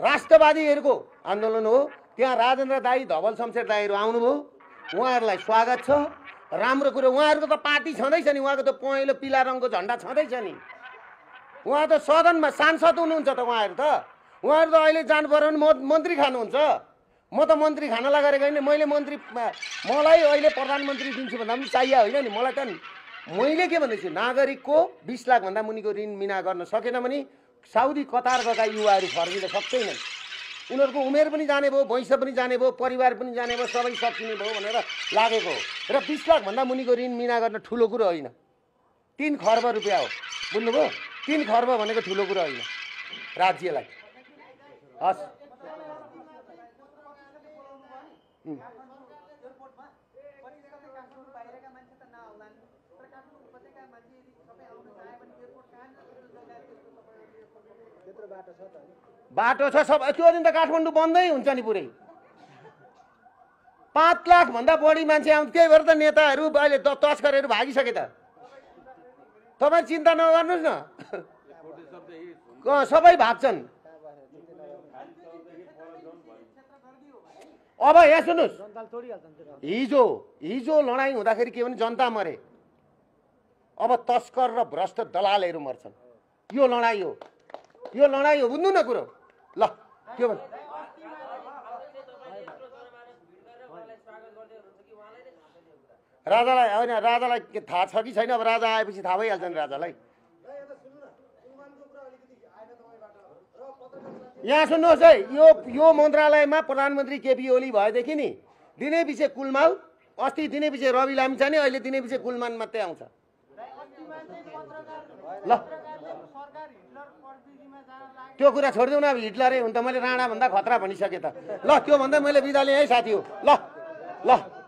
राष्ट्रवादीहरूको आन्दोलन हो। त्यहाँ राजेन्द्र दाई धवल शमशेर दाईहरू आउनुभयो, उहाँहरूलाई स्वागत छ। राम्रो कुरो, उहाँहरूको त पार्टी छँदैछ नि, उहाँको त पहेँलो पिला रङको झन्डा छँदैछ नि। उहाँ त सदनमा सांसद हुनुहुन्छ त उहाँहरू त अहिले जानु पर्यो भने मन्त्री खानुहुन्छ। म त मन्त्री खान लागेको होइन, मैले मन्त्री मलाई अहिले प्रधानमन्त्री दिन्छु भन्दा पनि चाहिए होइन नि। मलाई त मैले के भन्दैछु, नागरिकको 20 लाखभन्दा मुनिको ऋण मिना गर्न सकेन भने साउदी कतार गएका युवाहरू फर्किन सक्दैनन्। उनीहरूको उमेर पनि जाने भयो, वैंश पनि जाने भयो, परिवार पनि जाने भयो, सबै सकिने भयो भनेर लागेको हो। र 20 लाखभन्दा मुनिको ऋण मिना गर्न ठुलो कुरो होइन। 3 खर्ब रुपियाँ हो, बुझ्नुभयो? 3 खर्ब भनेको ठुलो कुरो होइन राज्यलाई। हस्, बाटो छ सब। त्यो दिन त काठमाडौँ बन्दै हुन्छ नि पुरै। 5 लाखभन्दा बढी मान्छे आउँछ। त्यही भएर त नेताहरू अहिले तस्करहरू भागिसके त। तपाईँ चिन्ता नगर्नुहोस् न, सबै भाग्छन्। अब यहाँ सुन्नुहोस्, हिजो लडाइँ हुँदाखेरि के भने जनता मरे, अब तस्कर र भ्रष्ट दलालहरू मर्छन्। यो लडाइँ हो, बुझ्नु न कुरो। ल के भन्छ राजालाई? होइन, राजालाई थाहा छ कि छैन? अब राजा आएपछि थाहा भइहाल्छ नि राजालाई। यहाँ सुन्नुहोस् है, यो मन्त्रालयमा प्रधानमन्त्री केपी ओली भएदेखि नि दिनै पछि कुलमाल, अस्ति दिनै पछि रवि लामिछाने, अहिले दिनै पछि कुलमान मात्रै आउँछ। ल त्यो कुरा छोडिदेऊ न, अब हिटलरै हुन् त। मैले राणा भन्दा खतरा भनिसकेँ त। ल त्यो भन्दा मैले बिदा लिएँ है साथी हो। ल ल।